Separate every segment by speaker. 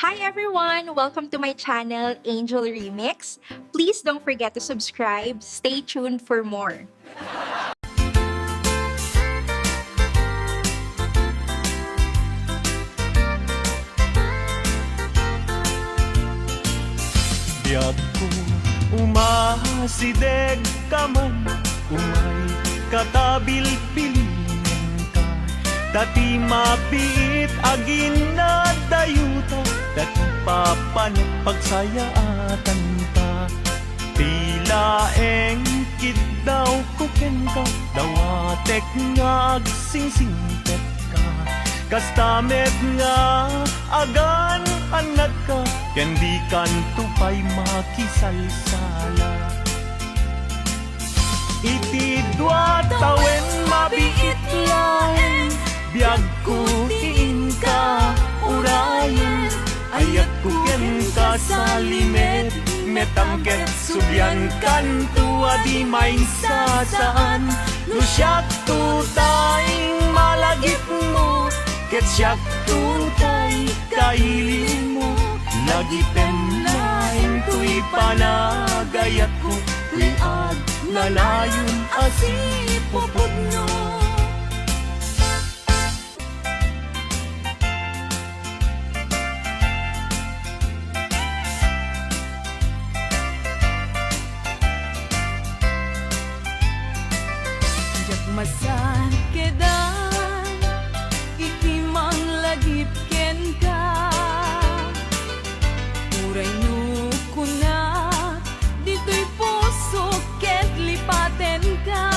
Speaker 1: Hi everyone! Welcome to my channel, Angel Remix. Please don't forget to subscribe. Stay tuned for more.
Speaker 2: Biyag ko umasideg ka man, umay katabil pilingen ka. Dati mabiit agin na dayuta, dati papanat pagsayaatan ka. Tila engkid daw kuken ka, dawatek nga agsingsingpet ka. Kastamet nga agan anad ka, ken di kan tupay makisalsala. Iti dua tawen mabiit lain, biyag ko tiin ka urayan. Ayat ko ken ka sa limet, metangket subyan kan tua di may sasaan. No siyak tutaing malagip mo, ket siyak tutay kailin mo. Lagi penlain tuy panagayat ko, tuy ag nalayon asipupod no.
Speaker 3: Masan kedan ikimang lagip ken ka, uray no kuna dito'y puso ket lipaten ka.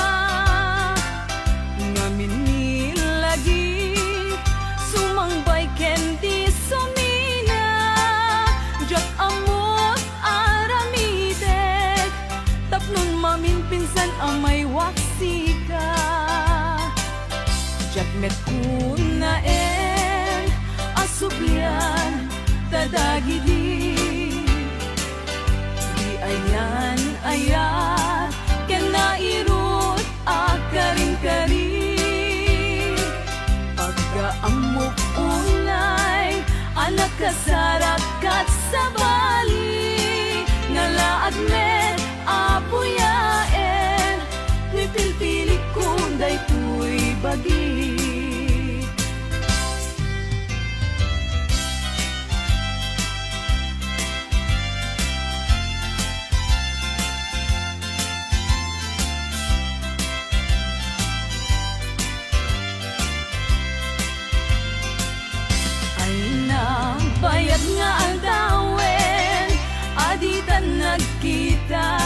Speaker 3: Ngamin ni lagip sumangbay ken di sumina, jak amot aramitek tapnon mamin pinsan amay waksi ka. Jakmet kunaen asublian tadagidi, di ayan ayat ken nairut akaring-karing. Pagkaamok unay anak kasarak kat sabali, ngalaad met apuyaen, tuy pilpili kunday tuy bagi. Bayad nga ang dawen, aditan nagkita.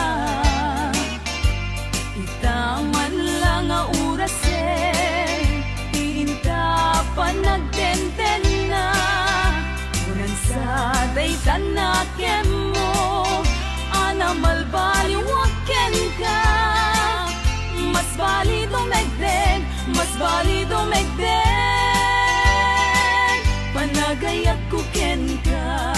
Speaker 3: Itaman lang nga urasen, iinta pa nagtenten na. Unan sa daytan na kemo, anamal baliwaken ka. Mas bali dumegdeg, mas bali dumegdeg. Panagayat ko ken ka,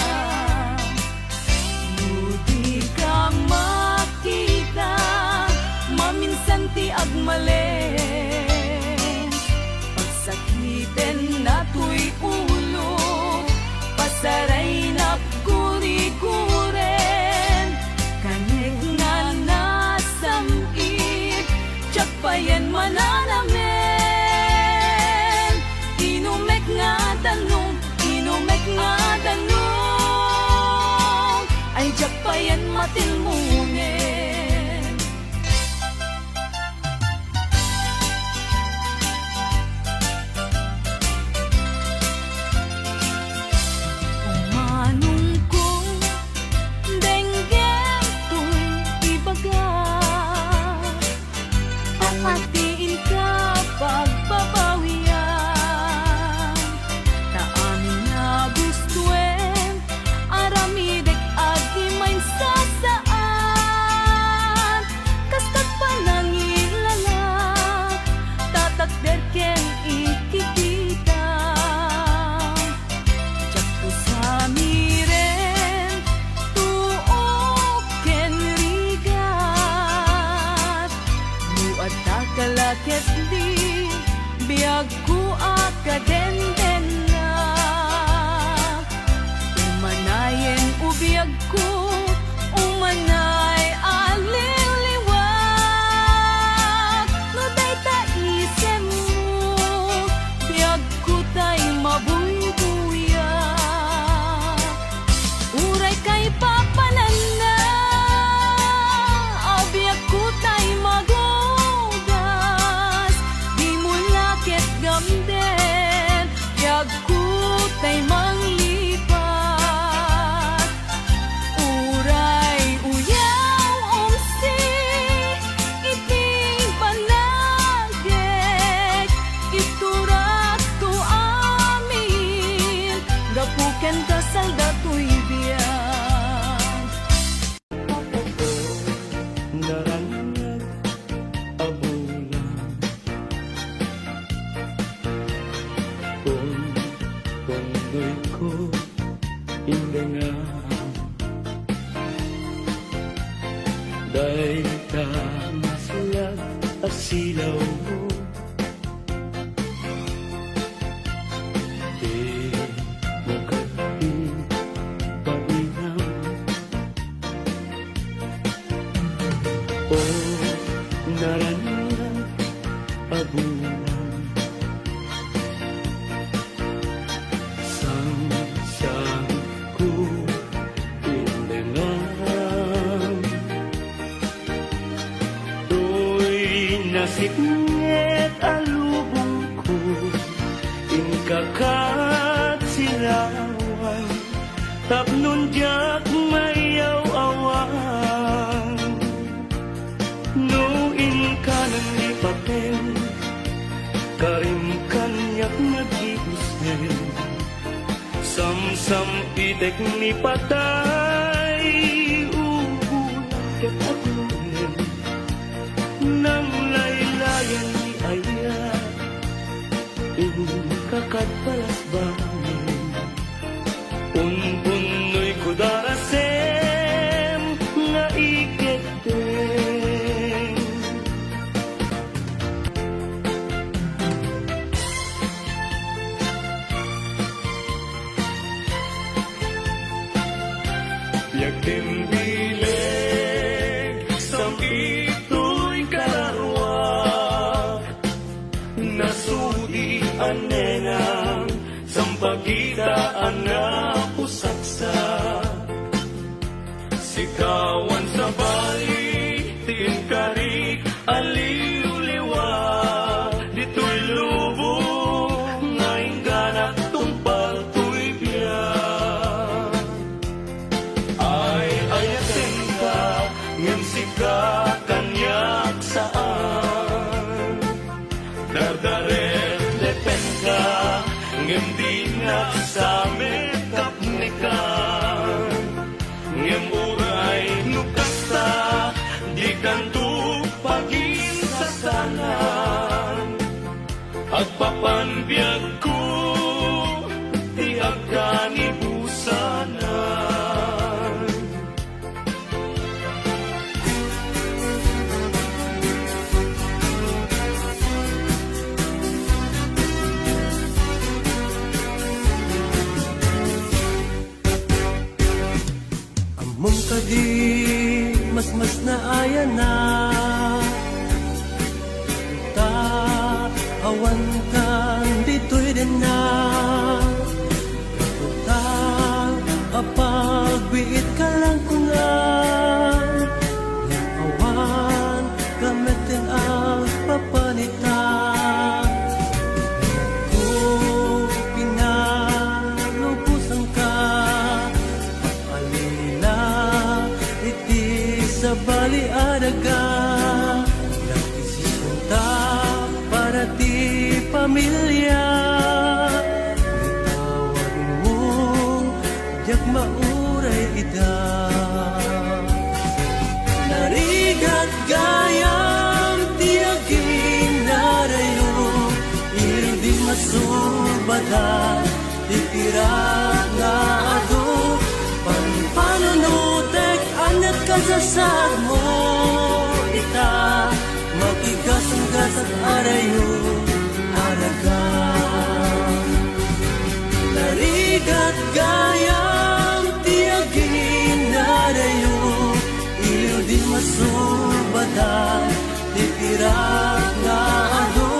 Speaker 3: di ka makita, maminsan ti agmalen. Pagsakiten na tuy ulo, pasaray na kuri-kuren. Kanig nga nasamit, tsak payan mananamen. Inumek nga tanong, inumek nga tanong, ay jak payan matilmunen. Umanong ko, denggem to'y ibaga, pamatiin ka pagbabawian. Taamin na gustuen, aramidek agi may sasaan.
Speaker 2: indangan dahil ka masulat asilaw mo di magkating painam o naranan abunan sang ku indangan to'y nasiknget alubong ko inkakat silawan tapnon diyak mayaw-awan no inkanan ni papel karim kanyak nag-iusin sam itek ni patay ubulat at aglunin nang laylayan ni Aya kakat palas bangin unnoy kudarasem nga iketeng yakin bileg samito'y kalarwak nasudi anenang sampagitaan na pusaksak sikawan sa bali tingkarik aliw-liwa dito'y lubo ngayon ganak tumpal to'y biyak ay ayatin ka ngem sika kanyak saan dardaret depen ka ngem di sa metapnikan ngem uray nukasta di kanto pagin sa salan agpapanbiyag ko di agkanibusanan
Speaker 4: Mong kadi mas na aya na ta awan kan dito'y din na ta apagbiit ka lang kungan awan gamitin ang papanitan kung pinalubusan ka sa bali adaga nagdesisyon ta para ti pamilya bitawag mo diyak mauray ida narigat gayam tiagin narayo hindi masubada tipirat na ado panunutek anat kasasad mo ita makigasang-gasat arayo aragan narigat gayam tiagin narayo iliw di masubada tipirat na ado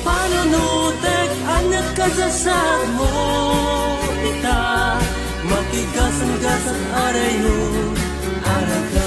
Speaker 4: panunutek anat kasasad mo ita makigasang-gasat arayo aragan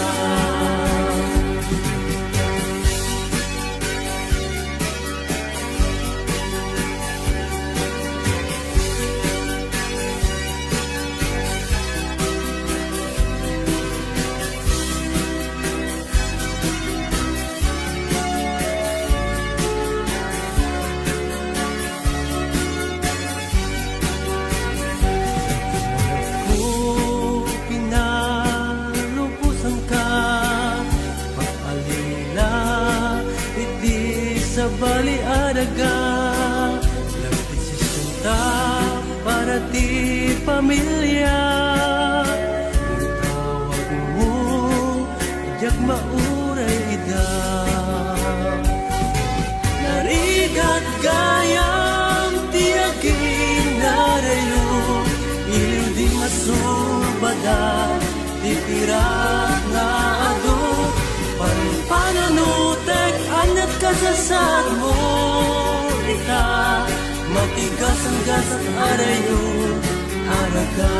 Speaker 4: masubada di pirat na adu panpanunutek anak kasasad mo ita matigas ang gasat arayo araga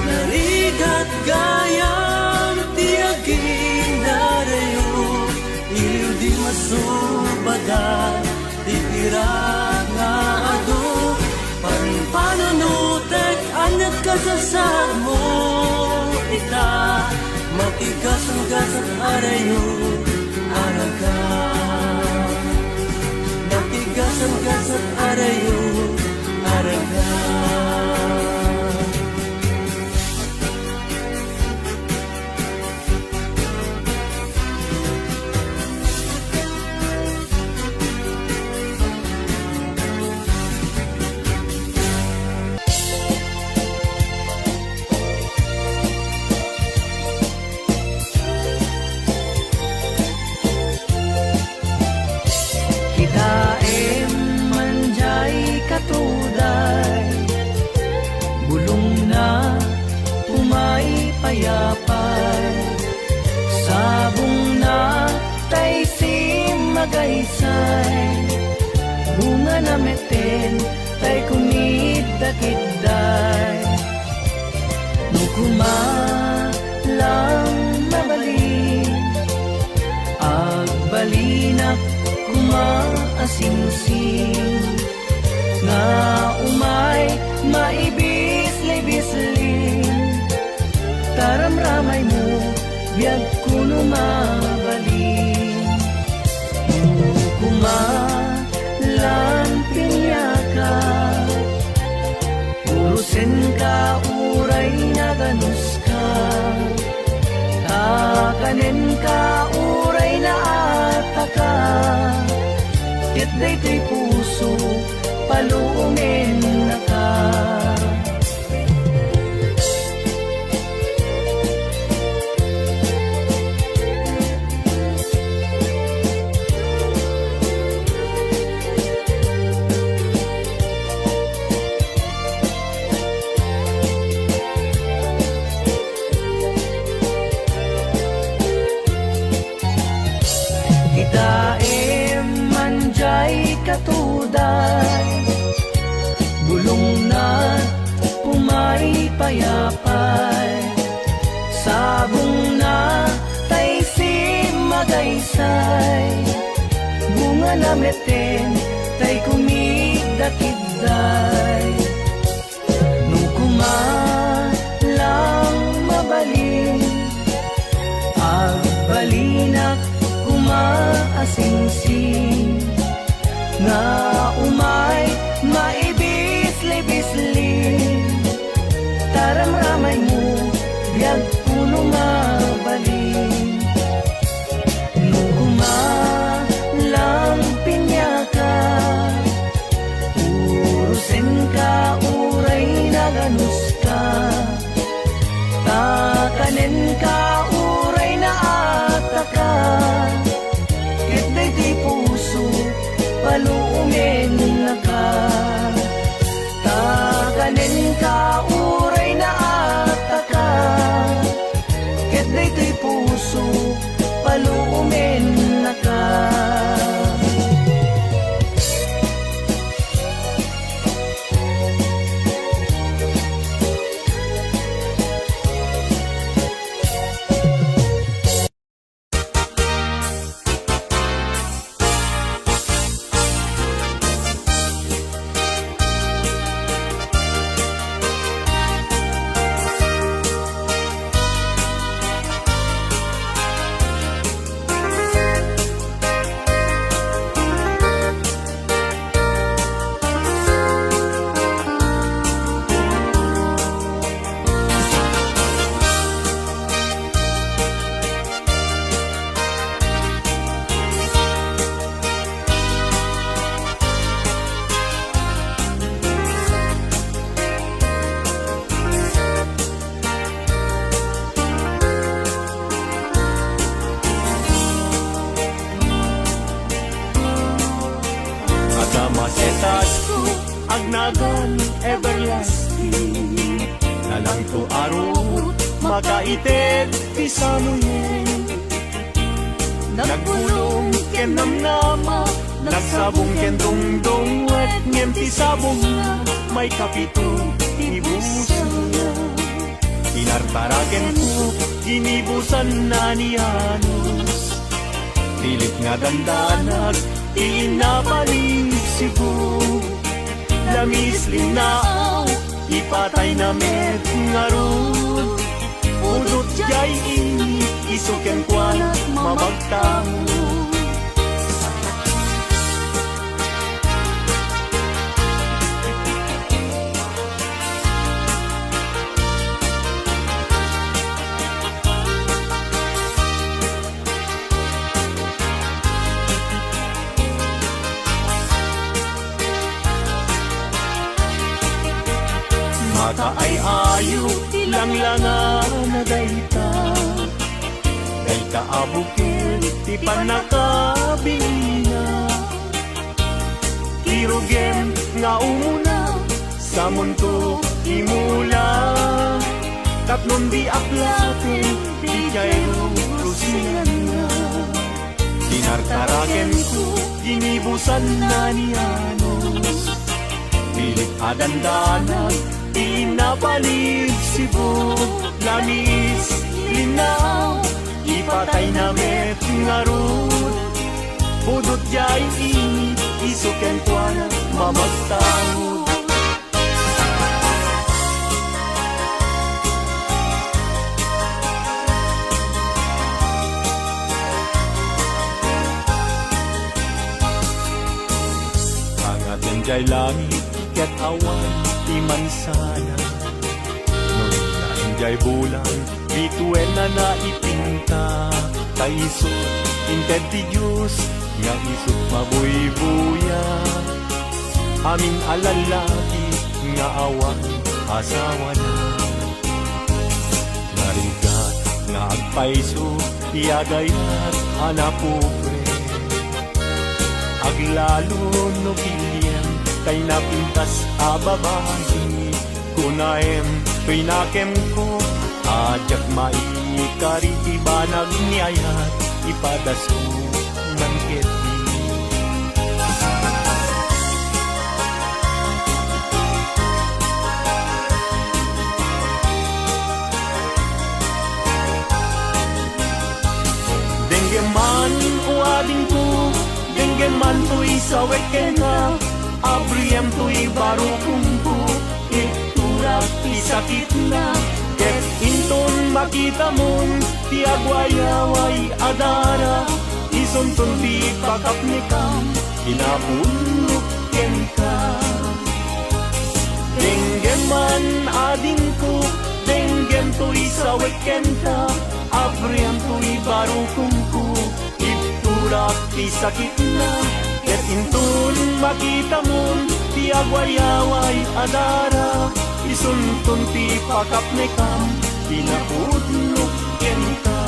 Speaker 4: narigat gayam tiagin arayo iliw di masubada di pirat na adu panpanunutek anak kasasad mo ita matigas ang gasat arayo araga matigas ang gasat arayo araga
Speaker 3: Kitaem manjay katuday bulong na umay payapay sabong na tay sim magaysay bunga na meten tay kumid dakitday nukuma lang mabalin agbalinak kumaasing-sing nga umay maibis-libisling taramramay mo biyag kuno mabalin kumalan pinyaka urusin ka uray na ganus ka kakanin ka uray na ataka ket daytoy puso paluongin na ka Kitaem manjay katuday bulong na pumay payapay sabong na tay sim magaysay bunga na meten tay kumigdakidday nukuma lang mabalin agbalinak kumaasing-sing nga umay maibis-libisling taramramay mo biyag puno mabalin nukuma lang pinyaka urusin ka uray na ganus ka takanin ka uray na ataka ket daytoy puso paluongin na ka takanin ka uray na ataka ket daytoy puso paluongin na ka
Speaker 2: ited ti Samuel. Nagbulong ken namnama, nagsabong ken dongdong, wet ngem ti sabong na, may kapito tinibusan na. Tinartaraken ko, ginibusan na ni Anos. Pilit nga dandanag, tinapaling Cebu. Lamis linaaw, ipatay na met nga ron. Udot jay ini, isuken kwa mabagtamo. Maka ay ayo, lang-langa na dayta. Dayta abukil, ti panakabina. Kirugem nga umuna, sa mundo imula. Tatlong di aplatin, di kayo rusingan na. Tinartaraken ko, ginibusan na ni Anos. Pilit adandanan, tinapalig Cebu. Lamis, linaw, ipatay na met nga ron. Budot jay ini, isuken kwa na mamagtangod. Angaten jay langit, ket awan, ti mansana. Noy jay bulan, bituen na naipinta. Kaisot, inted ti Diyos, nga isot mabuybuya. Amin alalaki, nga awan, asawa na. Narigat, nga agpaiso, tiagayat, hanapupre. Aglalo no kilyan, kay napintas ababahi. Kunaem, pinakem ko, ajak maikari ibanag niyayat, ipadaso ng keti. Denggeman o ading ko, denggeman to'y sawek kena, abriyem to'y baro kumpo, iturak isakit na. Ket inton makita mong tiagwayaway adara, isuntun ti pakapnikam, inabulok ken ka. Denggeman ading ko, denggem to'y sawek ken ka, abriyem to'y baro kumpo, iturak isakit na. Ket inton makita mong tiagwayaway adara, isuntun ti pakapnikam, pinapudlok ken ka.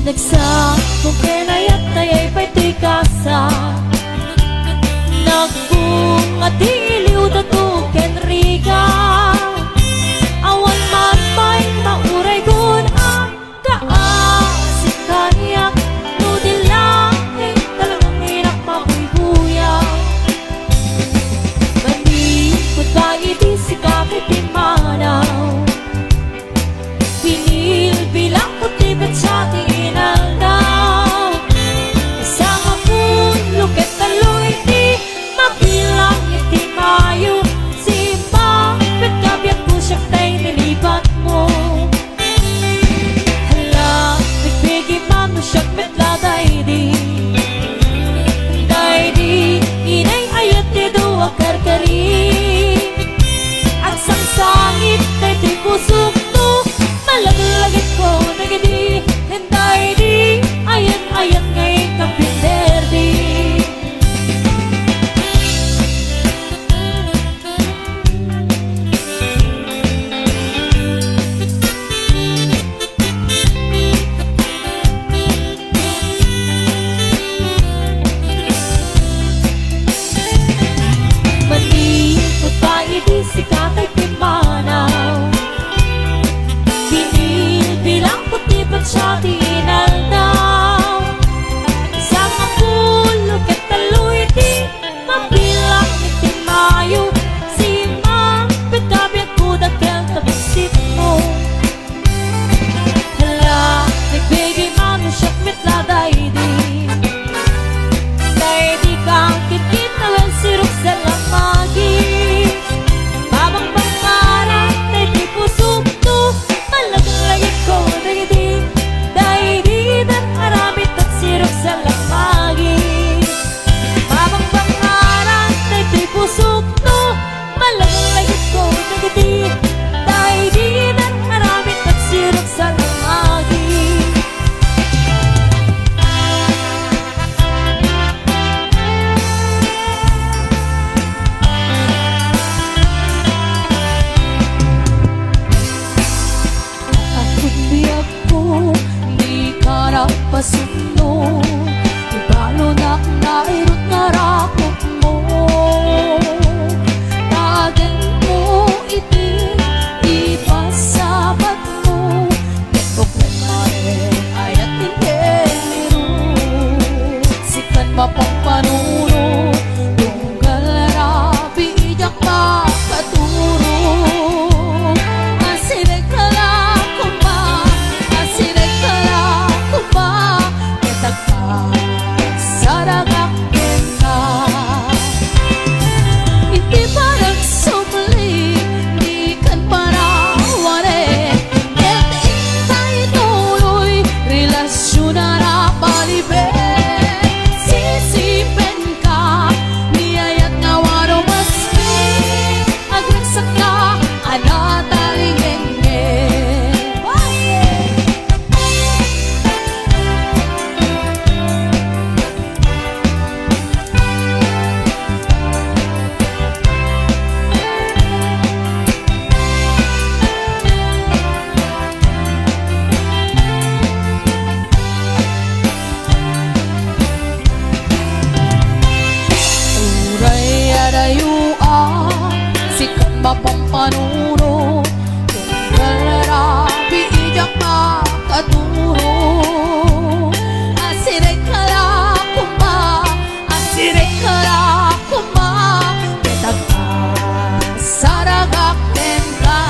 Speaker 3: Nagsa, kung kinayat taya'y pa'y kasa. Nagbung at iliw dato ken riga. Awan man pa'y mauray gun ang kaasik kaniyak. Nudil langit, talagang hinak mabuybuya. Manikot ba iti si kapit imanaw. Pinil pampanuno kung galarabi ijak makaturo. Asire kala kuma, asire kala kuma, betag ka saragak tenka.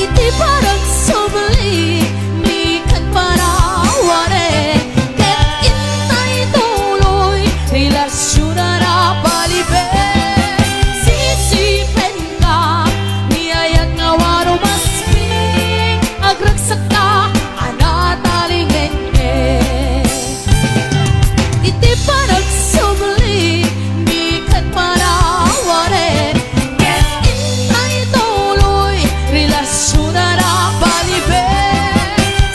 Speaker 3: Iti parang subli, mi kan paraware, ket intay tuloy, relasyon na palibe. Sisipen ka, niyayag nga waro masping, agragsak ka, anatalingenge. Iti parang subli, mi kan paraware, ket intay tuloy, relasyon na palibe.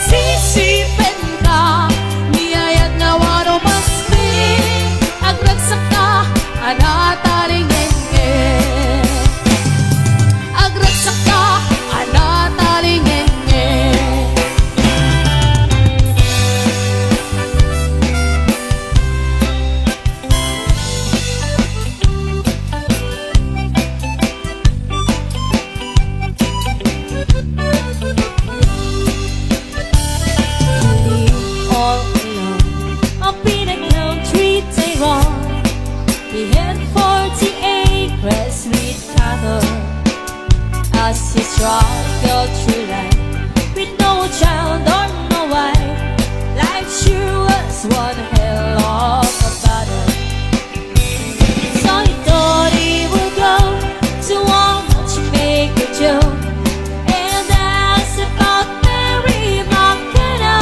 Speaker 3: Sisipen ka, niyayag nga waro masping, agragsak ka, anatalingenge. Agragsak ka, anatalingenge. All alone, I've been a country Tyrone. We had 48 crest with cattle as he struggled through life with no child or no wife. Life sure was one hell of a battle. So he thought he would go to Walmart to make a joke and ask about Mary McKenna.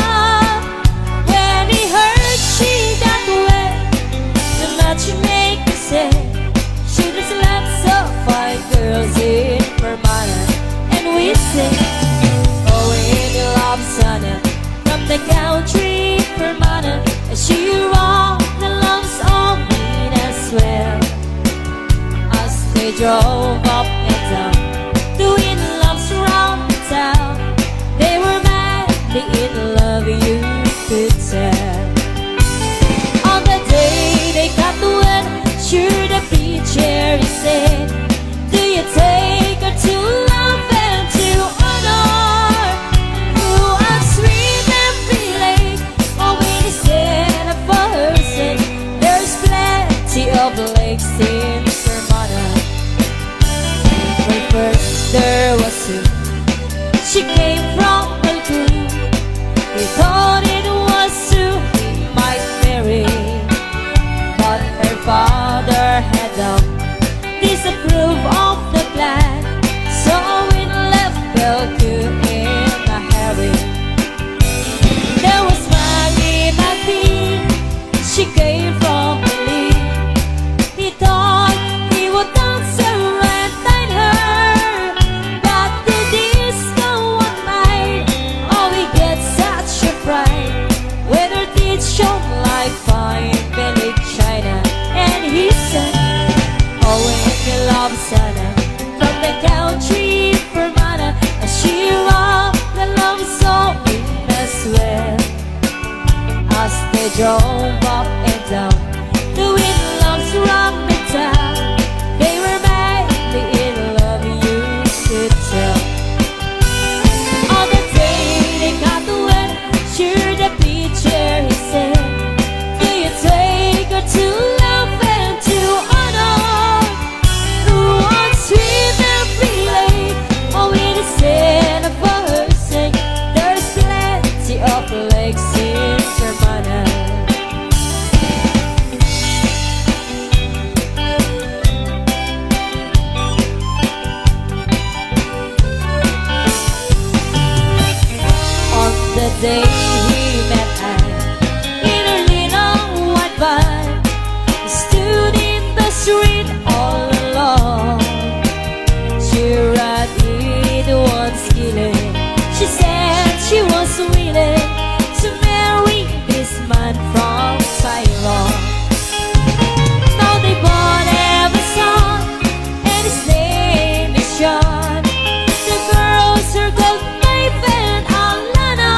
Speaker 3: When he heard she got away, the matchmaker said she just left some fine girls in Vermont. And we sing, oh, in your love sonnet from the country Vermont. And she wrote the loves of me as well. As they drove up and down, doing loves around the town, they were madly in love, you could tell. On the day they got the word, sure the preacher he said, do you take her to love and to honor? Who are sweet and relate, or when he said a person, there's plenty of lakes in Vermont. But first there was Sue, she came from Malcoon. We thought it was Sue he might marry, but her father had disapproved of the plan, so we left Belcoon in a hurry. There was Maggie McBean, she came from Lee. He thought he would dance her and dine her, but the disco one night, oh, we get such a fright when her teeth shone like fine belly china. And he said, oh, when you love Sana from the country Vermont, and she rocked the love song in as well. As they drove up and down, the wind loves rock the town. They were madly in love, you could tell. On the day they got the wet, sure the preacher he said, do you take her to love and to honor? Who wants sweet and relate, or when he said a person, there's plenty of lakes in Vermont. On the day he met Anne in her little white van, he stood in the street all alone. She ran in one skillet. She said she was willing to marry this man from Tyrone. Now they bought him a son, and his name is John. The girls are called Maeve and Alana.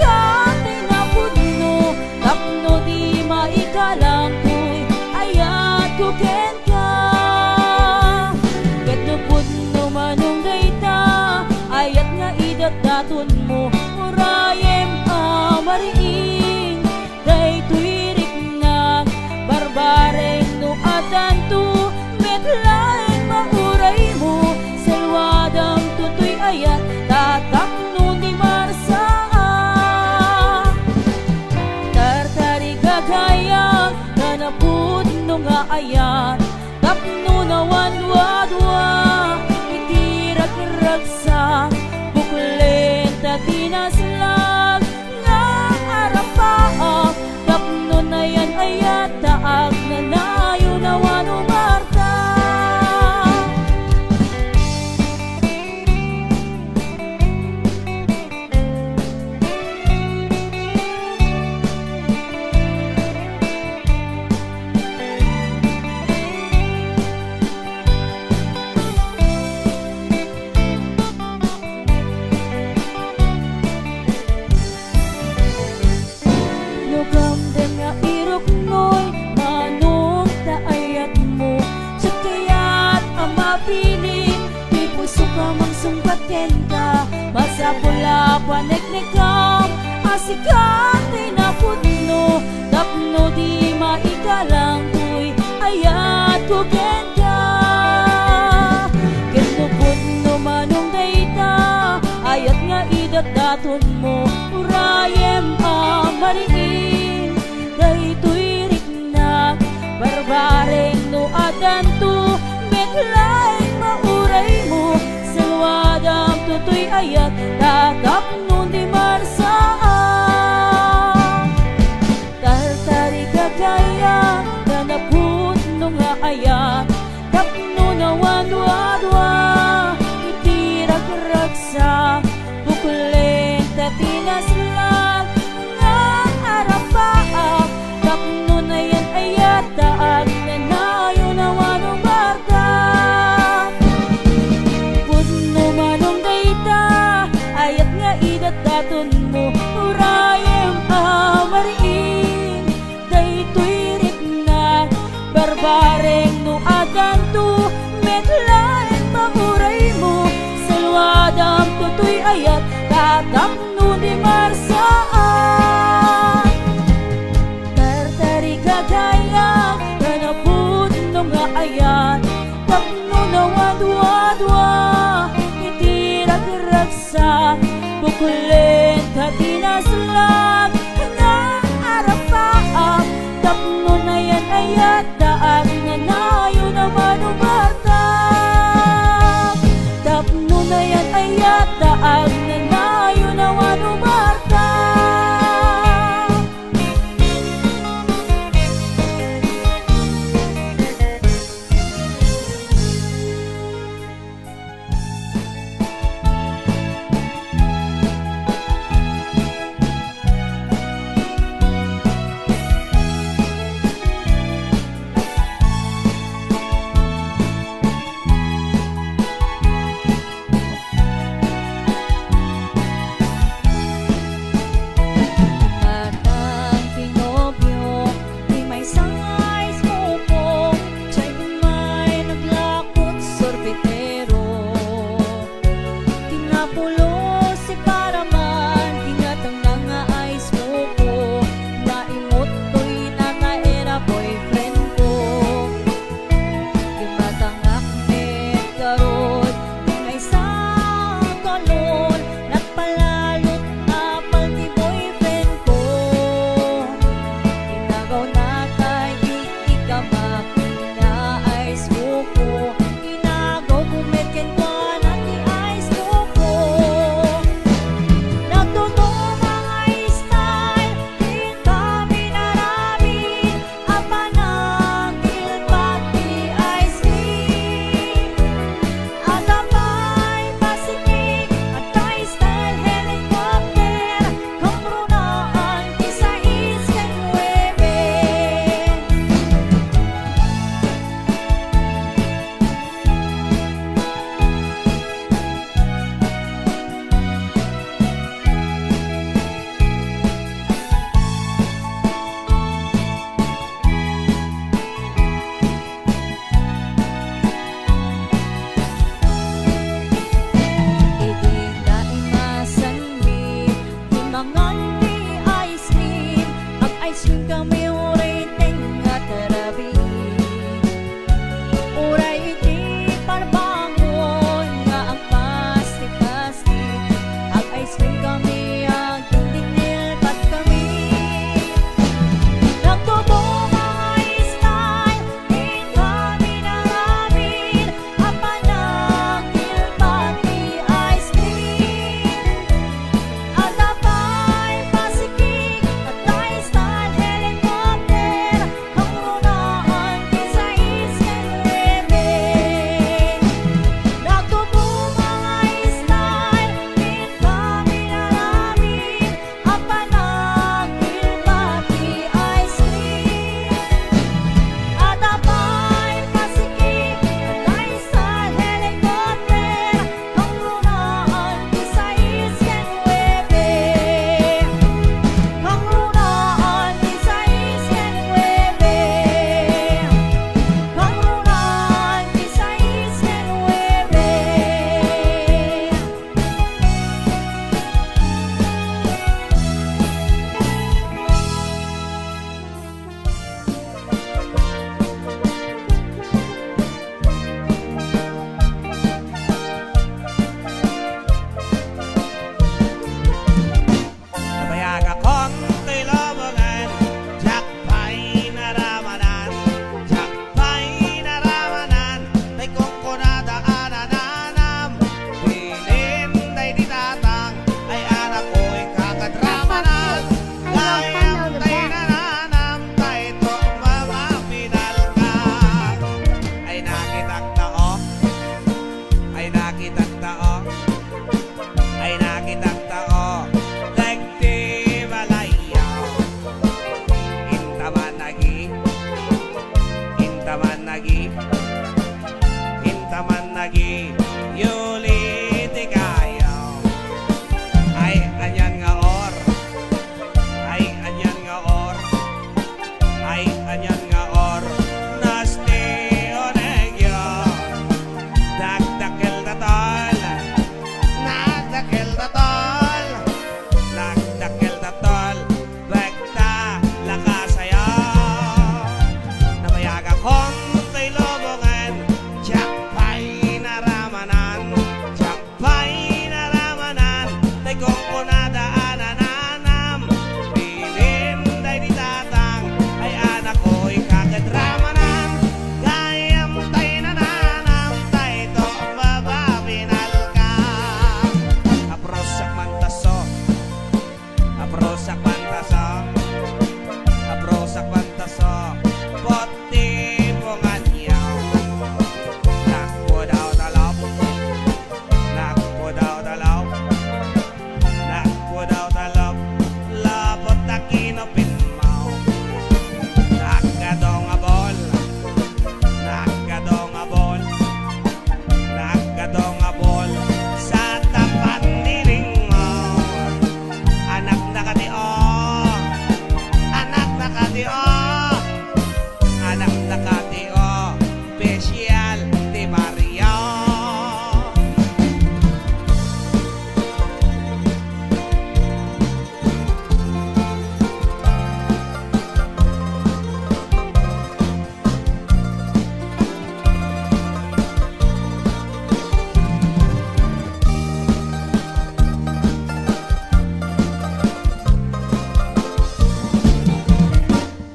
Speaker 3: Asikate na puno tapno di maikalang tuy ayat kuken ka ket no puno manong dayta ayat nga idat daton mo murayem amariing daytoy riknag barbareng no adanto metlaeng mauray mo selwadang tutoy ayat tatak no di marsaa tartari gagayang nanapud no nga ayat tapno na wanwadwa itirag-ragsa buklen tatinaslag nga arapaak tapno na yan ayat taag na nayo na wanumarta Nugamdem nga irok noy manong taayat mo sa kaya't ang mapiling di puso ka mang sungkaten ka masapula paneknekam asikate na putno tapno di maikalang tuy ayat kuken ka kendo putno manong dayta ayat nga idat daton mo urayem amariin daytoy riknag barbareng no adanto metlaeng mauray mo selwadang tutoy ayat tatap no di marsaa tartari gagaya ganaput no nga ayat tapno na wanwadwa itirag-ragsa buklen tatinaslag nga arapaak tapno na yan ayat taag na nayo na wanumarta puno manong dayta ayat nga idat daton mo urayem amariin daytoy riknag barbareng no adanto metlaeng mauray mo selwadang tutoy ayat tatap no di marsaa tartari gagayang ganapud no nga ayat tapno na wadwadwa itirag-ragsa buklen tatinaslag nga arapaak tapno na yan ayat daag na nayo na manumarta tapno na yan ayat daag na nayo na manumarta
Speaker 5: lagi yulit ikayaw. Ay anyan nga or, ay anyan nga or, ay anyan nga or, nasti onegyo. Dagdakil na tol, nadakil na tol, dagdakil na tol, bekta lakasaya. Nabayaga kong kay lobongan, tiyakpay naramanan, tiyakpay naramanan, tay kong kunadaanan bilin day di tatang, ay anak ko'y kakadramanan, gayam tay nananam, tay to bababinal ka. Aprosak mantaso, aprosak mantaso, aprosak mantaso, poti punganyaw. Nakpo daw talaw, nakpo daw talaw, nakpo daw talaw, labot na kinopinmaw. Nakadong abol, nakadong abol, nakadong abol, sa tapat ni Ringmaw. Anak na katio, anak na katio, anak na katio, special di Mario.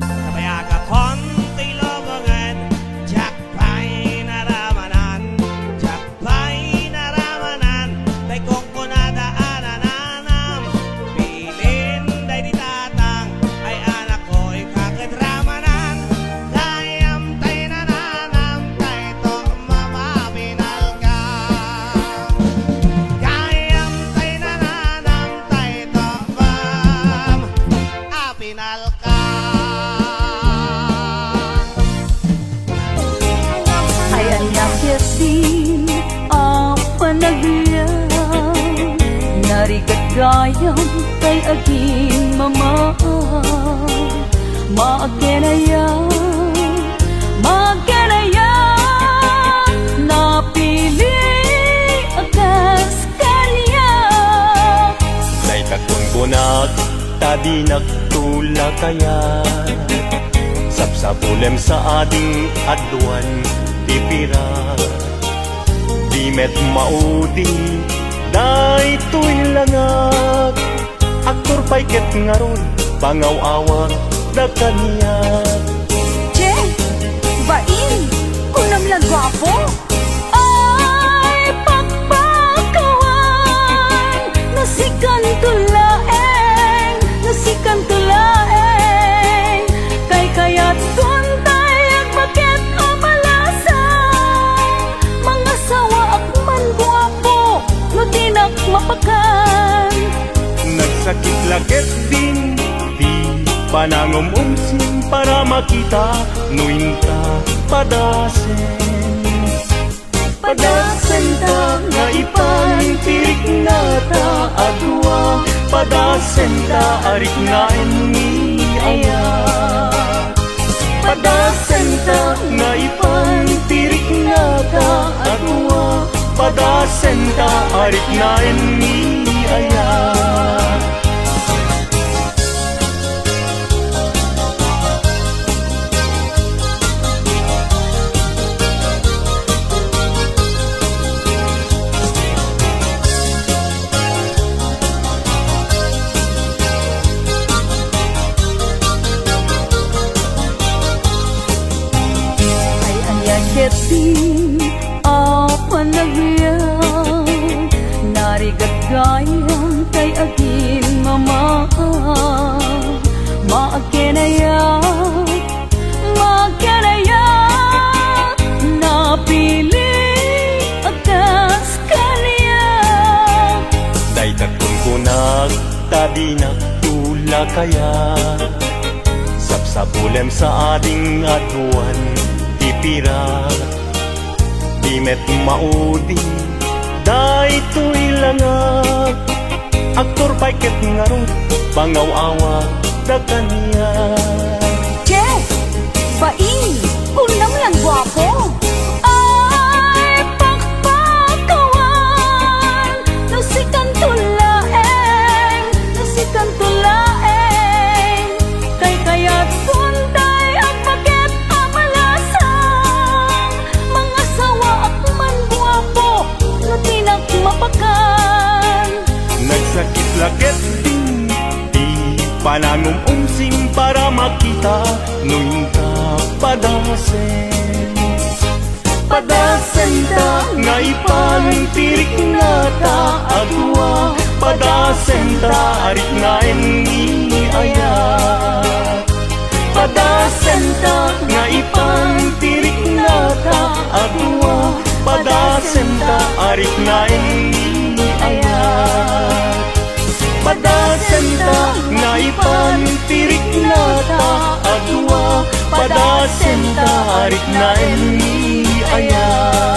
Speaker 5: Nabayaga kong kay lobongan, tiyakpay naramanan, tiyakpay naramanan, tay kong kunadaanan, bilin day di tatang, ay anak ko'y kakadramanan, gayam tay nananam, tay to mamabinal ka. Gayam tay nananam, tay to abinal ka.
Speaker 3: Ay anyakit din ang panagbiyan, narigat gayam kay aking mama. Maakenaya, maakenaya, napili akas kanya.
Speaker 2: Nay kakong kunag, tadi nagtula kaya. Sapsapulem sa ading adwan, dipira. Di met maudi, day tuy langag. Aktor pa'y ket ngaron, pangaw-awag na kaniya.
Speaker 3: Che, bain, kunam lang gwapo. Ay, pagpakawan, nasikan tulaeng, nasikan tulaeng. Kay kaya't tuntay ang bakit amalasang, mga sawa akman gwapo, no tinak mapakan.
Speaker 2: Nagsakit lakit din, di panangumumsin para makita, nuinta padasen. Padasen ta nga ipantirik na ta adwa, padasen ta arik na enmi aya. Padasen ta nga ipantirik na ta adwa, padasen ta arik na enmi aya.
Speaker 3: Ketin apa nagbiyan, narigat gayang kay aking mama. Maakenaya, maakenaya, napili akas kaniya.
Speaker 2: Day kakong kunag, tadi nagtula kaya. Sapsapulem sa ading adwan, dipira. Timet maudi daytoy langak aktor paiket ngaro pangaw-awa da kanya.
Speaker 3: Che, baing, unang lang gwapo. Ay, pakpakawan, nasikan tulaeng, nasikan tulaeng. Kay kaya't punday at bakit amalasang. Mga sawa at man gwapo, na tinak mapakan.
Speaker 2: Nagsakit laket din di panangumumsim para makita noong padasen. Padasen ta nga ipantirik nga ta agwa, padasen ta arik nga engi ayat. Padasen ta nga ipantirik nga ta agwa, padasen ta arik nga engi ayat. Padasen ta nga ipantirik nga ta agwa, padasen ta arik nga engi ayat.